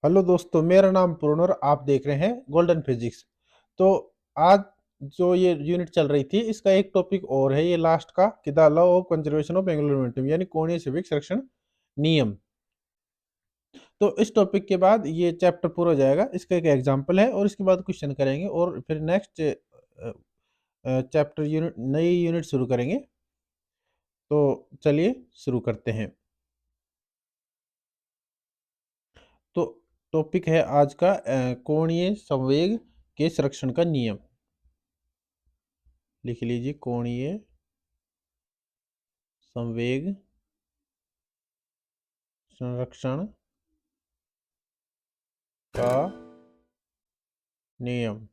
Hello दोस्तों, मेरा नाम पूर्ण और आप देख रहे हैं गोल्डन फिजिक्स। तो आज जो ये यूनिट चल रही थी, इसका एक टॉपिक और है, ये लास्ट का, कि the law of conservation of angular momentum, यानी कोणीय संवेग संरक्षण नियम। तो इस टॉपिक के बाद ये चैप्टर पूरा हो जाएगा। इसका एक एग्जांपल है और इसके बाद क्वेश्चन करेंगे और फिर नेक्स्ट चैप्टर यूनिट, नई यूनिट शुरू करेंगे। तो चलिए शुरू करते हैं। तो टॉपिक है आज का कोणीय संवेग के संरक्षण का नियम। लिख लीजिए, कोणीय संवेग संरक्षण का नियम।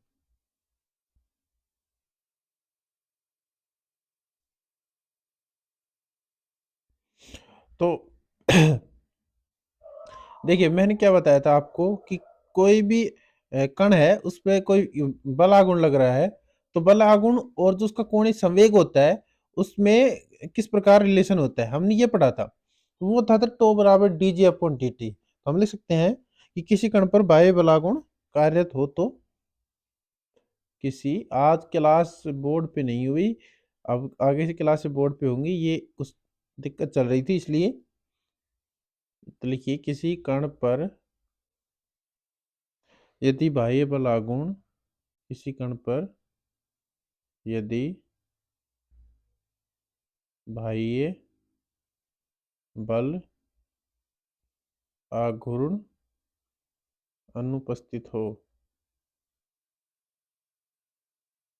तो देखिए, मैंने क्या बताया था आपको कि कोई भी कण है, उस पे कोई बल आघूर्ण लग रहा है, तो बल आघूर्ण और जो उसका कोणीय संवेग होता है, उसमें किस प्रकार रिलेशन होता है, हमने ये पढ़ा था। तो वो था टो बराबर D G upon D T. तो हम लिख सकते हैं कि किसी कण पर बाह्य बल आघूर्ण कार्यरत हो तो, किसी, आज क्लास बोर्ड पे नहीं हुई, अब आगे से क्लास बोर्ड पे होंगी, ये कुछ दिक्कत चल रही थी इसलिए। तो लिखिए, किसी कण पर यदि बाह्य बल आघूर्ण, किसी कण पर यदि बाह्य बल आघूर्ण अनुपस्थित हो,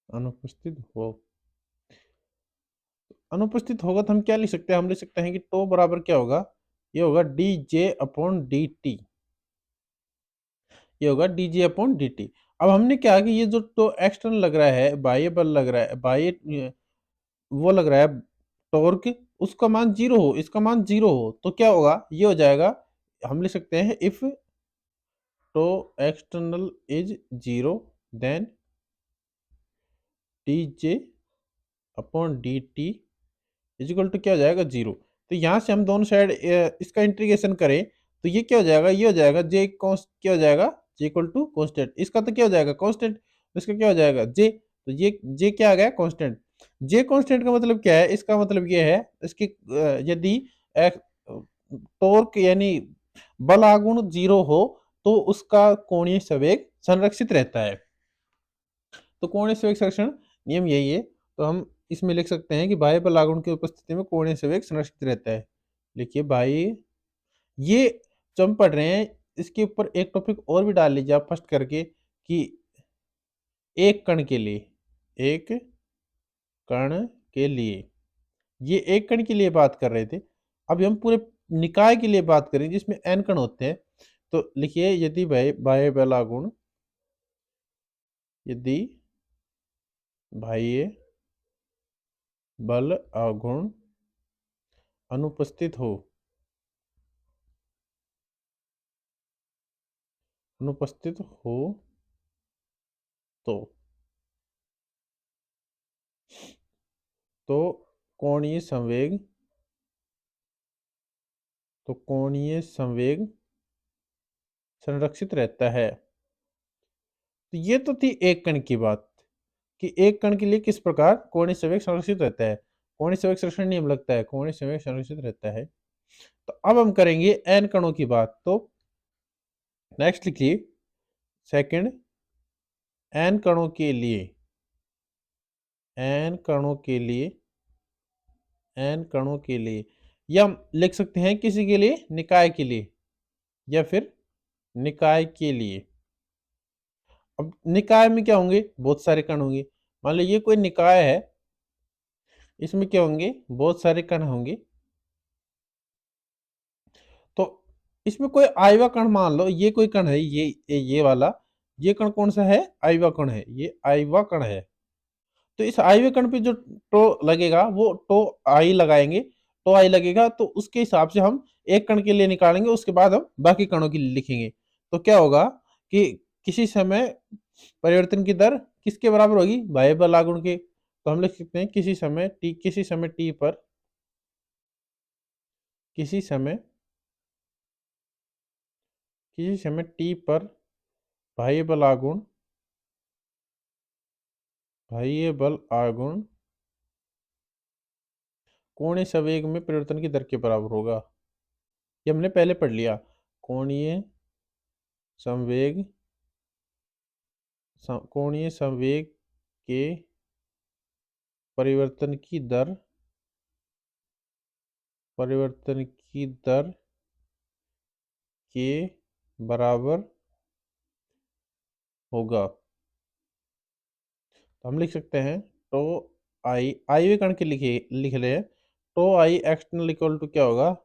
अनुपस्थित हो, अनुपस्थित होगा तो हम क्या लिख सकते हैं, हम लिख सकते हैं कि टो बराबर क्या होगा, ये होगा D J upon D T. ये होगा D J upon D T. अब हमने क्या कि ये जो तो एक्सटर्नल लग रहा है, बाह्य बल लग रहा है, बाह्य वो लग रहा है टॉर्क, उसका मान जीरो हो, इसका मान जीरो हो, तो क्या होगा, ये हो जाएगा, हम लिख सकते हैं if tau external is zero then D J upon D T is equal to क्या हो जाएगा, जीरो। तो यहाँ से हम दोनों साइड इसका इंटीग्रेशन करें तो ये क्या हो जाएगा, ये हो जाएगा जे कॉन्स्ट, क्या हो जाएगा, जे इक्वल टू कॉन्स्टेंट। इसका तो क्या हो जाएगा, कॉन्स्टेंट, इसका क्या हो जाएगा, जे। तो ये जे क्या आ गया, कॉन्स्टेंट। जे कॉन्स्टेंट का मतलब क्या है, इसका मतलब ये है, इसकी यदि टॉर्क यानी बल आघूर्ण जीरो हो तो उसका कोणीय संवेग संरक्षित रहता है। तो कोणीय संवेग संरक्षण नियम यही है। तो हम इसमें लिख सकते हैं कि बाह्य बल आघूर्ण की उपस्थिति में कोणीय संवेग संरक्षित रहता है। लिखिए, बाह्य, ये जो हम पढ़ रहे हैं, इसके ऊपर एक टॉपिक और भी डाल लीजिए आप फर्स्ट करके, कि एक कण के लिए, एक कण के लिए, ये एक कण के लिए बात कर रहे थे। अभी हम पूरे निकाय के लिए बात करें जिसमें n कण होते हैं। तो लिखिए, यदि बाह्य बल आघूर्ण, यदि बाह्य बल आघूर्ण अनुपस्थित हो, अनुपस्थित हो तो तो कोणीय संवेग, तो कोणीय संवेग संरक्षित रहता है। तो ये तो थी एक कण की बात, कि एक कण के लिए किस प्रकार कोणीय संवेग संरक्षित रहता है, कोणीय संवेग संरक्षण नियम लगता है, कोणीय संवेग संरक्षित रहता है। तो अब हम करेंगे एन कणों की बात। तो नेक्स्ट लिखिए, सेकंड, एन कणों के लिए, एन कणों के लिए, एन कणों के लिए, या हम लिख सकते हैं किसी के लिए, निकाय के लिए, या फिर निकाय के लिए। अब निकाय में क्या होंगे, बहुत सारे कण होंगे। मान लो ये कोई निकाय है, इसमें क्या होंगे, बहुत सारे कण होंगे। तो इसमें कोई आयवा कण, मान लो ये कोई कण है, ये वाला, ये कण कौन सा है, आयवा कण है, ये आयवा कण है। तो इस आयवे कण पे जो टो लगेगा, वो टो आई लगाएंगे, टो आई लगेगा, तो उसके हिसाब से हम एक कण के लिए निकालेंगे, उसके बाद हम बाकी कणों के लिए लिखेंगे। तो क्या होगा कि किसी समय परिवर्तन की दर किसके बराबर होगी, बाह्य बल आघूर्ण के। तो हम लिख सकते हैं किसी समय टी, किसी समय टी पर, किसी समय किसी समय t पर बाह्य बल आघूर्ण कोणीय संवेग में परिवर्तन की दर के बराबर होगा। ये हमने पहले पढ़ लिया। कोणीय संवेग कोणीय संवेग के परिवर्तन की दर के बराबर होगा। तो हम लिख सकते हैं टो आई वे कण के लिख ले। Tau I external equal to क्या होगा,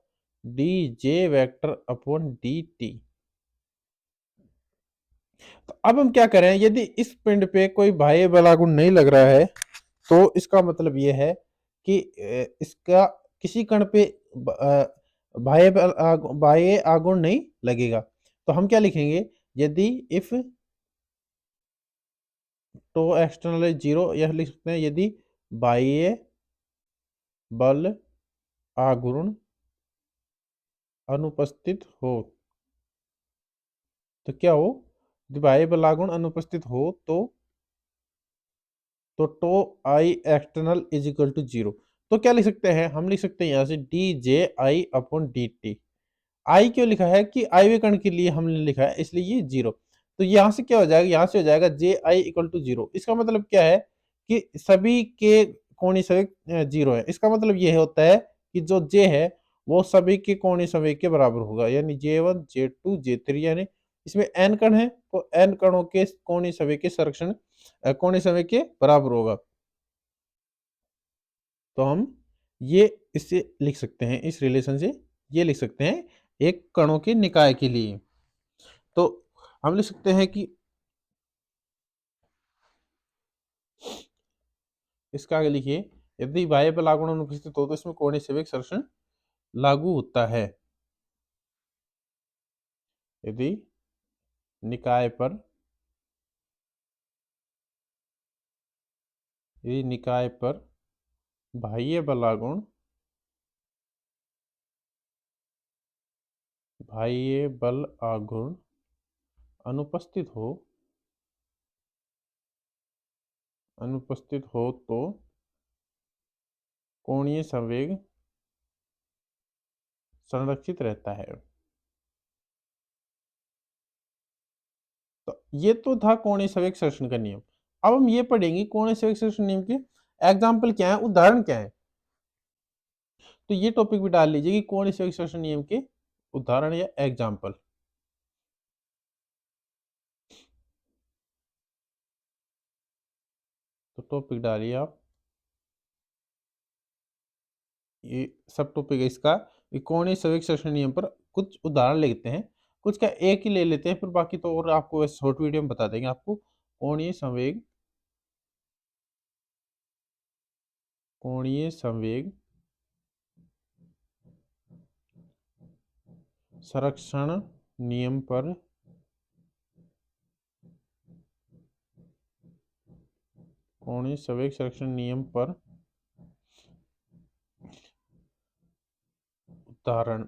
D J vector upon D T. तो अब हम क्या करें, यदि इस पिंड पे कोई बाह्य बलागुण नहीं लग रहा है तो इसका मतलब यह है कि इसका किसी कण पे बाह्य आघूर्ण नहीं लगेगा। तो हम क्या लिखेंगे, यदि इफ टो एक्सटर्नल है 0, यह लिख सकते हैं यदि बाह्य बल आघूर्ण अनुपस्थित हो। तो क्या हो, यदि बाह्य बल आघूर्ण अनुपस्थित हो तो tau I external is equal to 0। तो क्या लिख सकते हैं, हम लिख सकते हैं यहां से डी जे आई अपॉन डी टी। आई क्यों लिखा है कि आई वे कण के लिए हमने लिखा है, इसलिए ये 0। तो यहां से क्या हो जाएगा, यहां से हो जाएगा जे आई इक्वल टू 0। इसका मतलब क्या है कि सभी के कोणीय संवेग 0 है। इसका मतलब यह होता है कि जो जे है वो सभी के कोणीय संवेग के बराबर होगा, यानी J1 J2 J3, यानी इसमें n कण है तो n कणों के कोणीय संवेग के संरक्षण कोणीय संवेग के बराबर होगा। तो हम ये इससे लिख सकते हैं, इस रिलेशन से ये लिख सकते हैं एक कणों के निकाय के लिए। तो हम लिख सकते हैं कि इसका आगे लिखिए, यदि बाह्य बल आघूर्ण अनुपस्थित हो तो इसमें कोणीय संवेग संरक्षण लागू होता है। यदि निकाय पर बाह्य बल आघूर्ण अनुपस्थित हो तो कोणीय संवेग संरक्षित रहता है। तो ये तो था कोणीय संवेग संरक्षण का नियम। अब हम ये पढ़ेंगे कोणीय संवेग संरक्षण नियम के एग्जाम्पल क्या है, उदाहरण क्या है। तो ये टॉपिक भी डाल लीजिए कि कोणीय संवेग संरक्षण नियम के उदाहरण या एग्जाम्पल। तो टॉपिक डालिए आप, ये सब टॉपिक है इसका, कोणीय संवेग संरक्षण नियम पर कुछ उदाहरण लेते हैं। कुछ का एक ही ले लेते हैं, फिर बाकी तो और आपको शॉर्ट वीडियो में बता देंगे आपको। कोणीय संवेग संरक्षण नियम पर कोणीय संवेग संरक्षण नियम पर उदाहरण।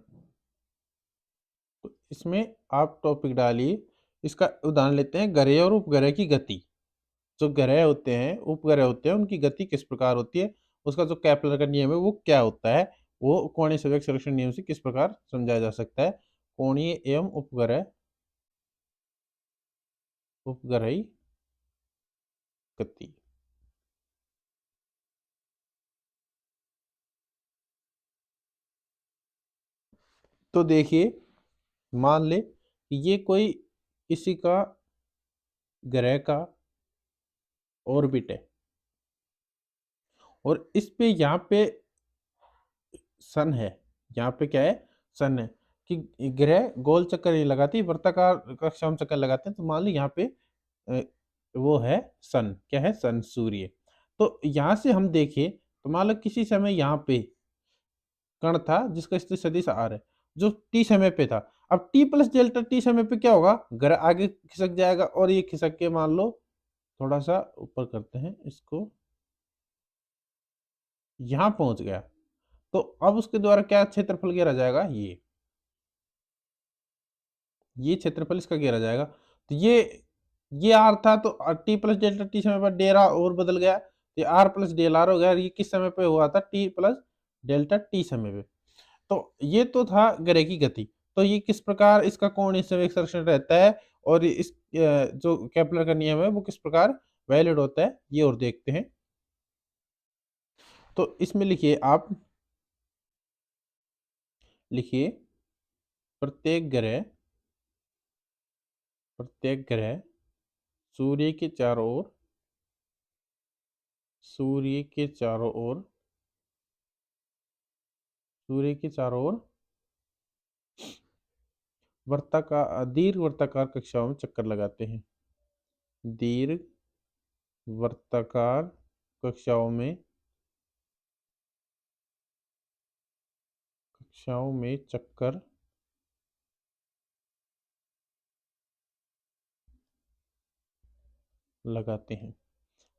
तो इसमें आप टॉपिक डालिए, इसका उदाहरण लेते हैं ग्रह और उपग्रह की गति। जो ग्रह होते हैं, उपग्रह होते हैं, उनकी गति किस प्रकार होती है, उसका जो केपलर का नियम है वो क्या होता है, वो कोणीय संवेग संरक्षण नियम से किस प्रकार समझाया जा सकता है। कोणीय एवं उपग्रही गति। तो देखिए, मान ले कि ये कोई किसी का ग्रह का ऑर्बिट है और इस पे यहाँ पे सन है। यहाँ पे क्या है, सन है। कि ग्रह गोल चक्कर नहीं लगाती, वृत्ताकार कक्षा में चक्कर लगाते हैं। तो मान ली यहाँ पे अ, वो है सन, क्या है, सन, सूर्य। तो यहाँ से हम देखें तो मान लो किसी समय यहाँ पे कण था जिसका स्थिति सदिश आर है, जो टी समय पे था। अब टी प्लस डेल्टा टी समय पे क्या होगा, ग्रह आगे खिसक जाएगा और ये खिसक के मान लो थोड़ा सा ऊपर करते हैं इसको, यहाँ पहुंच गया। तो अब उसके द्वारा क्या क्षेत्रफल घेरा जाएगा, ये। ये क्षेत्रफल इसका घेरा जाएगा। तो ये आर था, तो टी प्लस डेल्टा टी समय पर डेरा और बदल गया, ये आर प्लस डेल आर हो गया। ये किस समय पे हुआ था? टी प्लस डेल्टा टी समय पे। तो ये तो था ग्रह की गति। तो ये किस प्रकार इसका कोणीय संवेग संरक्षण रहता है, और इस जो केपलर का नियम है वो किस प्रकार वैलिड होता है, ये और देखते हैं। तो इसमें लिखिए आप, लिखिए प्रत्येक ग्रह सूर्य के चारों ओर, सूर्य के चारों ओर, सूर्य के चारों ओर दीर्घ वर्ताकार कक्षाओं में चक्कर लगाते हैं। दीर्घ वर्ताकार कक्षाओं में चक्कर लगाते हैं।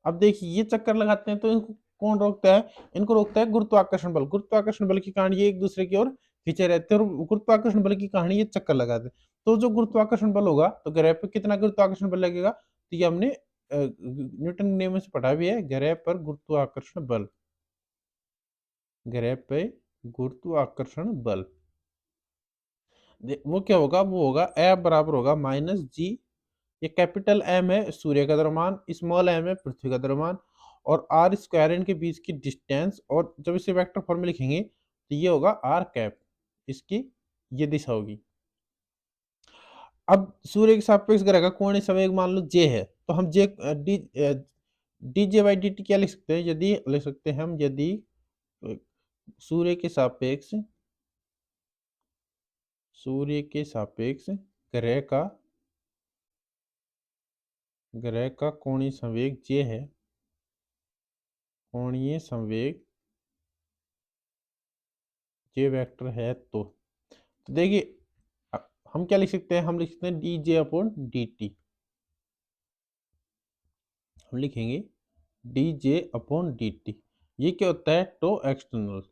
अब देखिए ये चक्कर लगाते हैं तो इनको कौन रोकता है? इनको रोकता है गुरुत्वाकर्षण बल। गुरुत्वाकर्षण बल के कारण ये एक दूसरे की ओर खींचे रहते हैं, और गुरुत्वाकर्षण बल की कहानी ये चक्कर लगाते हैं। तो जो गुरुत्वाकर्षण बल होगा, तो ग्रह पे कितना गुरुत्वाकर्षण बल लगेगा? तो ये हमने न्यूटन के नियम से पढ़ा भी है, ग्रह पर गुरुत्वाकर्षण बल, ग्रह पे गुरुत्वाकर्षण बल वो क्या होगा? वो होगा F बराबर होगा माइनस जी। ये कैपिटल एम है सूर्य का द्रव्यमान, स्मॉल एम है पृथ्वी का द्रव्यमान, और आर स्क्वायर इनके बीच की डिस्टेंस। और जब इसे वेक्टर फॉर्म में लिखेंगे तो ये होगा आर कैप, इसकी ये दिशा होगी। अब सूर्य के सापेक्ष ग्रह का कोणीय संवेग मान लो जे है, तो हम J D J by D T क्या लिख सकते हैं? यदि लिख सकते हैं हम, यदि सूर्य के सापेक्ष, सूर्य के सापेक्ष ग्रह का कोणीय संवेग जे है, कोणीय संवेग जे वेक्टर है, तो देखिए हम क्या लिख सकते हैं? हम लिख सकते हैं D J upon D T. हम लिखेंगे D J upon D T. ये क्या होता है? Tau external.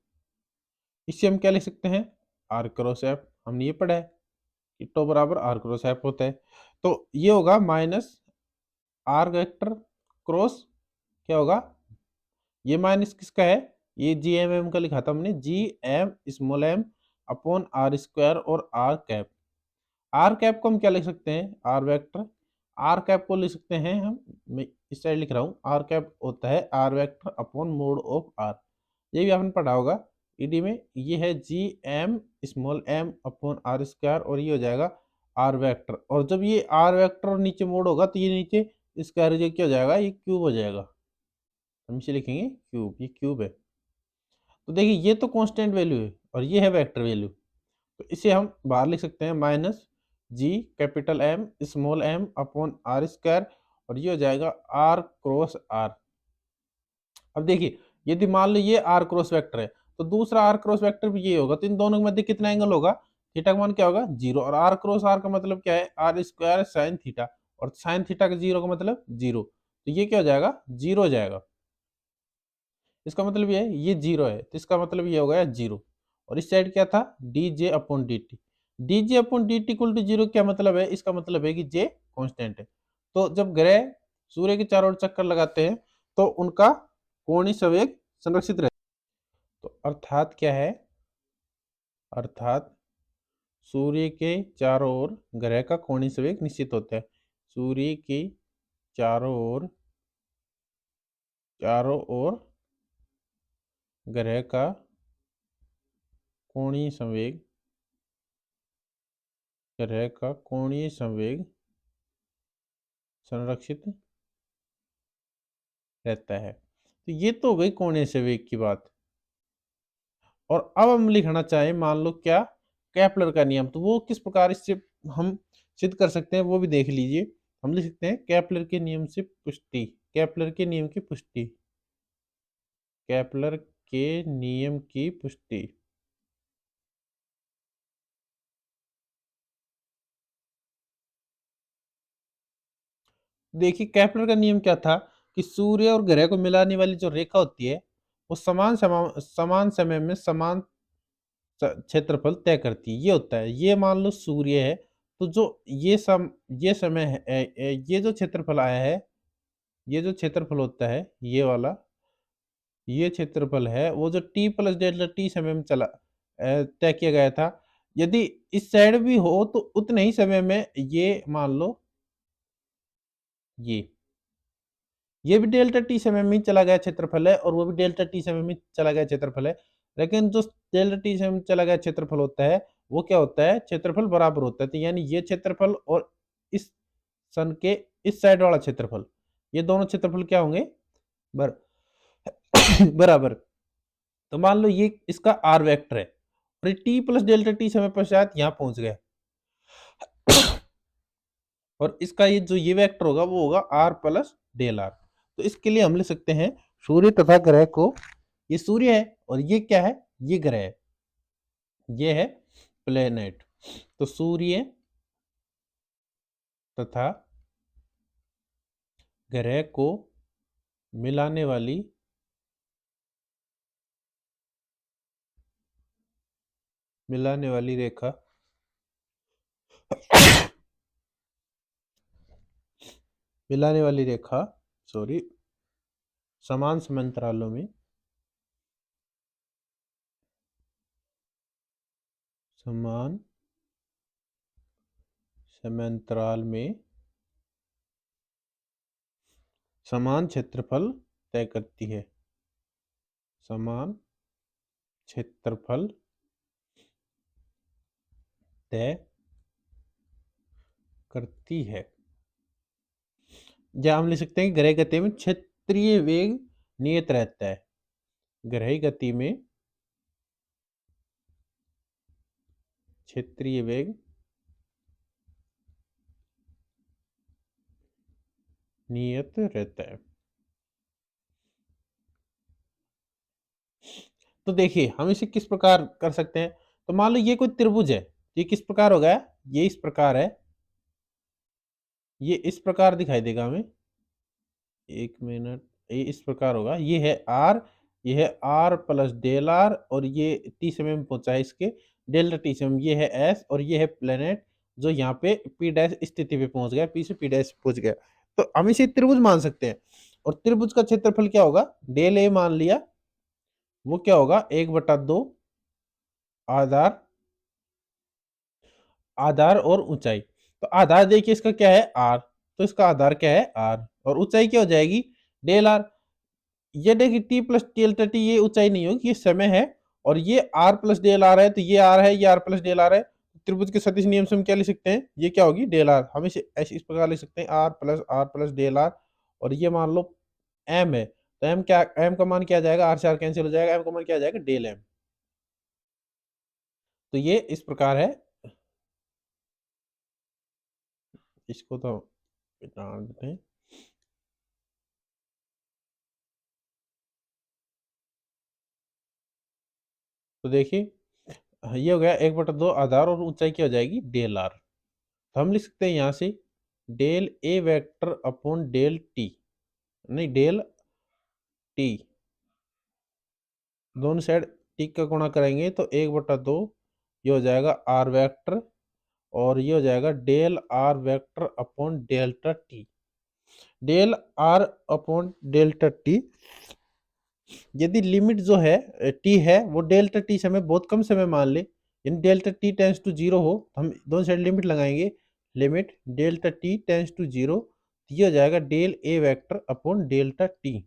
इससे हम क्या लिख सकते हैं? R cross F. हमने ये पढ़ा है कि टो बराबर आर क्रॉस एफ होता है। तो ये होगा माइनस आर वेक्टर क्रॉस क्या होगा? ये माइनस किसका है? ये जी एम एम का लिखा था हमने, G M small M upon R square और आर कैप। आर कैप को हम क्या लिख सकते हैं? Are vector. आर कैप को लिख सकते हैं हम, मैं इस साइड लिख रहा हूँ, आर कैप होता है R vector upon mod of R. ये भी आपने पढ़ा होगा ईडी में। ये है G M small M upon R square, और ये हो जाएगा आर वेक्टर। और जब ये आर वेक्टर और नीचे मोड होगा तो ये नीचे स्क्वायर जो क्या हो जाएगा? ये क्यूब हो जाएगा। हम इसे लिखेंगे क्यूब, ये क्यूब है। तो देखिए ये तो कांस्टेंट वैल्यू है और ये है वेक्टर वैल्यू, तो इसे हम बाहर लिख सकते हैं minus G capital M small M upon R square, और ये हो जाएगा आर क्रॉस आर। अब देखिए यदि मान लो ये आर क्रॉस वेक्टर है, तो दूसरा आर क्रॉस वेक्टर भी ये होगा, तो इन दोनों के मध्य कितना एंगल होगा? थीटा का मान क्या होगा? जीरो। और आर क्रॉस आर का मतलब क्या है? आर स्क्वायर साइन थीटा, और साइन थीटा का जीरो का मतलब जीरो। तो ये क्या हो जाएगा? जीरो हो जाएगा। इसका मतलब ये है ये जीरो है, तो इसका मतलब ये हो गया जीरो। और इस साइड क्या था? D J upon D T. D J upon D T equal to zero क्या मतलब है? इसका मतलब है कि जे कांस्टेंट है। तो जब ग्रह सूर्य के चारों ओर चक्कर लगाते हैं तो उनका कोणीय संवेग संरक्षित रहता है। तो अर्थात क्या है? अर्थात सूर्य के चारों ओर ग्रह का कोणीय संवेग निश्चित होता है। सूर्य के चारों ओर, ग्रह का कोणीय संवेग, ग्रह का कोणीय संवेग संरक्षित रहता है। तो ये तो हो गई कोणीय संवेग की बात। और अब हम लिखना चाहें मान लो क्या? केपलर का नियम, तो वो किस प्रकार इससे हम सिद्ध कर सकते हैं वो भी देख लीजिए। हम लिख सकते हैं केपलर के नियम से पुष्टि, केपलर के नियम की पुष्टि, केपलर के नियम की पुष्टि। देखिए केपलर का नियम क्या था कि सूर्य और ग्रह को मिलाने वाली जो रेखा होती है वो समान समय में समान क्षेत्रफल तय करती है। ये होता है, ये मान लो सूर्य है, तो जो ये समय है, ये जो क्षेत्रफल आया है, ये जो क्षेत्रफल होता है ये वाला, ये क्षेत्रफल है वो जो t प्लस डेल्टा टी समय में चला तय किया गया था। यदि इस साइड भी हो तो उतने ही समय में ये मान लो ये भी डेल्टा टी समय में चला गया क्षेत्रफल है और वो भी डेल्टा टी समय में चला गया क्षेत्रफल है। लेकिन जो डेल्टा टी समय में चला गया क्षेत्रफल होता है वो क्या होता है, क्षेत्रफल बराबर होता है। तो यानी ये क्षेत्रफल और इस सन के इस साइड वाला क्षेत्रफल, ये दोनों क्षेत्रफल क्या होंगे, बर बराबर। तो मान लो ये इसका आर वेक्टर है और ये टी प्लस डेल्टा टी समय पश्चात यहाँ पहुंच गया और इसका ये वेक्टर होगा वो होगा आर प्लस डेल आर। तो इसके लिए हम लिख सकते हैं सूर्य तथा ग्रह को, ये सूर्य है और ये क्या है, ये ग्रह है, ये है प्लेनेट। तो सूर्य तथा ग्रह को मिलाने वाली रेखा सॉरी, समान समांतरालों में समान समांतराल में समान क्षेत्रफल तय करती है, समान क्षेत्रफल तय करती है। या हम लिख सकते हैं ग्रह गति में क्षेत्रीय वेग नियत रहता है, ग्रह गति में क्षेत्रीय वेग नियत रहता है। तो देखिए हम इसे किस प्रकार कर सकते हैं। तो मान लो ये कोई त्रिभुज है, ये किस प्रकार होगा, ये इस प्रकार है, ये इस प्रकार दिखाई देगा हमें, एक मिनट, ये इस प्रकार होगा, ये है आर, ये है आर प्लस डेल आर और ये टी समय में पहुंचा है इसके डेल्टा टी समय, ये है एस और ये है प्लेनेट जो यहाँ पे पी डैश स्थिति पे पहुंच गया, पी से पी डैश पहुंच गया। तो हम इसे त्रिभुज मान सकते हैं और त्रिभुज का क्षेत्रफल क्या होगा, डेल ए मान लिया, वो क्या होगा 1/2 आधार, आधार और ऊंचाई। तो आधार देखिए इसका क्या है आर, तो इसका आधार क्या है आर और ऊंचाई क्या हो जाएगी डेल आर। ये देखिए टी प्लस डेल्टा टी, ये ऊंचाई नहीं होगी, ये समय है और ये आर प्लस डेल आर है, तो ये आर है, ये आर प्लस डेल आर है। त्रिभुज के सदिश नियम से हम क्या लिख सकते हैं, ये क्या होगी डेल आर, हम इसे ऐसे इस प्रकार लिख सकते हैं आर प्लस डेल आर और ये मान लो एम है, तो एम क्या, एम का मान क्या आ जाएगा, आर से आर कैंसिल हो जाएगा, एम का मान क्या आ जाएगा डेल एम। तो ये इस प्रकार है, इसको तो जान देते हैं। तो देखिए ये हो गया 1/2 आधार और ऊंचाई क्या हो जाएगी डेल आर। तो हम लिख सकते हैं यहाँ से del A vector upon del T, नहीं डेल टी, दोनों साइड टी का गुणा करेंगे तो 1/2 ये हो जाएगा आर वेक्टर और ये हो जाएगा del R vector upon delta T, del R upon delta T. यदि लिमिट जो है टी है वो डेल्टा टी समय बहुत कम समय मान ले, यानी delta T tends to zero हो, तो हम दोनों साइड लिमिट लगाएंगे, limit delta T tends to zero, ये हो जाएगा del A vector upon delta T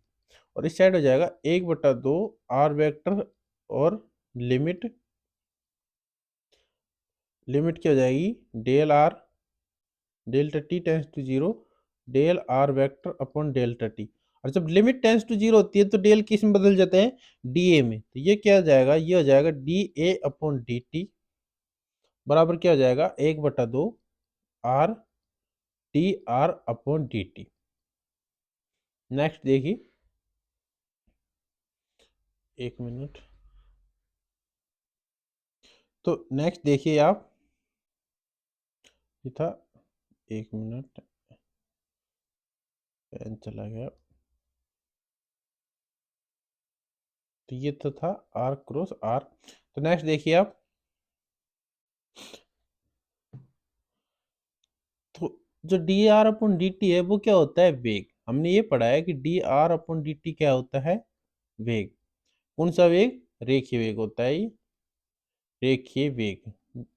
और इस साइड हो जाएगा 1/2 आर वेक्टर और लिमिट, लिमिट क्या हो जाएगी del R delta T tends to zero del R vector upon delta T. और जब लिमिट टेंस टू जीरो होती है तो डेल किस में बदल जाते हैं डी ए में, तो ये क्या हो जाएगा, ये हो जाएगा D A upon D T बराबर क्या हो जाएगा 1/2 R T R upon D T. Next देखिए, एक मिनट, तो नेक्स्ट देखिए आप, ये था, एक मिनट, पेन चला गया, तो ये तो था आर क्रॉस आर। तो नेक्स्ट देखिए आप, जो D R upon D T है वो क्या होता है, वेग। हमने ये पढ़ा है कि D R upon D T क्या होता है, वेग। कौन सा वेग, रेखीय वेग होता है ये, रेखीय वेग,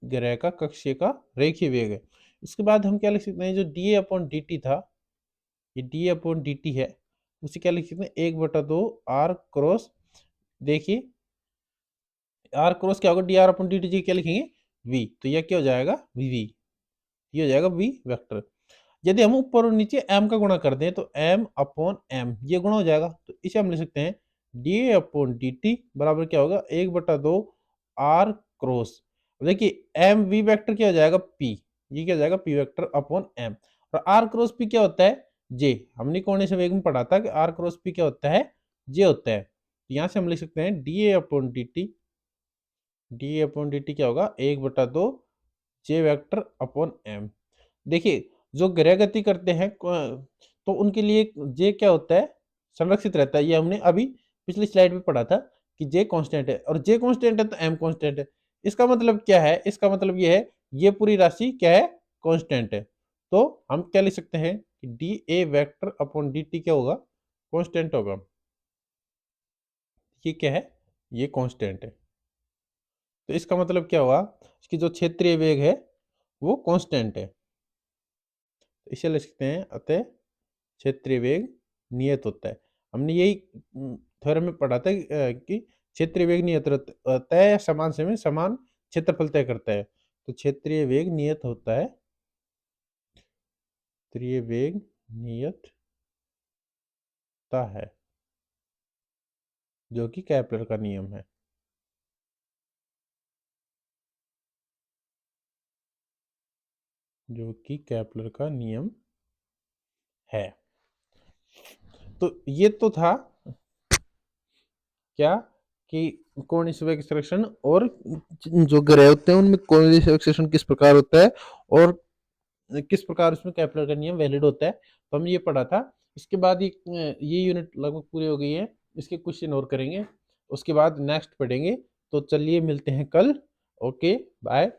ग्रह का कक्षीय का रेखीय वेग है। इसके बाद हम क्या लिख सकते हैं, जो D A upon D T था, ये डी अपॉन डी टी है, उसे क्या लिख सकते हैं, 1/2 आर क्रॉस, देखिए आर क्रॉस क्या होगा, D R upon D T, क्या लिखेंगे, वी। तो यह क्या हो जाएगा, वी वी, ये हो जाएगा वी वेक्टर। यदि हम ऊपर और नीचे m का गुणा कर दें तो m अपॉन m ये गुणा हो जाएगा, तो इसे हम लिख सकते हैं डी अपॉन डी टी बराबर क्या होगा, 1/2 आर क्रॉस। देखिए एम वी वेक्टर क्या हो जाएगा, p, ये क्या हो जाएगा, p वेक्टर अपॉन m। और आर क्रॉस p क्या होता है, j। हमने कोणीय संवेग में पढ़ा था कि आर क्रॉस p क्या होता है, j होता है। तो यहाँ से हम लिख सकते हैं D A upon D T, D upon D T क्या होगा, 1/2 जे वेक्टर अपॉन एम। देखिए जो ग्रह गति करते हैं तो उनके लिए जे क्या होता है, संरक्षित रहता है। ये हमने अभी पिछली स्लाइड में पढ़ा था कि जे कांस्टेंट है, और जे कांस्टेंट है तो एम कांस्टेंट है। इसका मतलब क्या है, इसका मतलब ये है ये पूरी राशि क्या है, कांस्टेंट है। तो हम क्या लिख सकते हैं कि D A vector upon D T क्या होगा, कांस्टेंट होगा। ये क्या है, ये कांस्टेंट है। तो इसका मतलब क्या हुआ, इसकी जो क्षेत्रीय वेग है वो कांस्टेंट है। तो इसे लिख सकते हैं अतः क्षेत्रीय वेग नियत होता है। हमने यही थ्योरम में पढ़ा था कि क्षेत्रीय वेग नियत तय समान समय समान क्षेत्रफल तय करता है। तो क्षेत्रीय वेग नियत होता है, क्षेत्रीय वेग नियत है, जो कि केपलर का नियम है। जो कि केपलर का नियम है। तो ये तो था क्या कि कोणीय संवेग संरक्षण और जो ग्रह होते हैं उनमें कोणीय संवेग संरक्षण किस प्रकार होता है और किस प्रकार उसमें केपलर का नियम वैलिड होता है। तो हमने ये पढ़ा था। इसके बाद ये यूनिट लगभग पूरी हो गई है, इसके क्वेश्चन और करेंगे, उसके बाद नेक्स्ट पढ़ेंगे। तो चलिए मिलते हैं कल। Okay bye.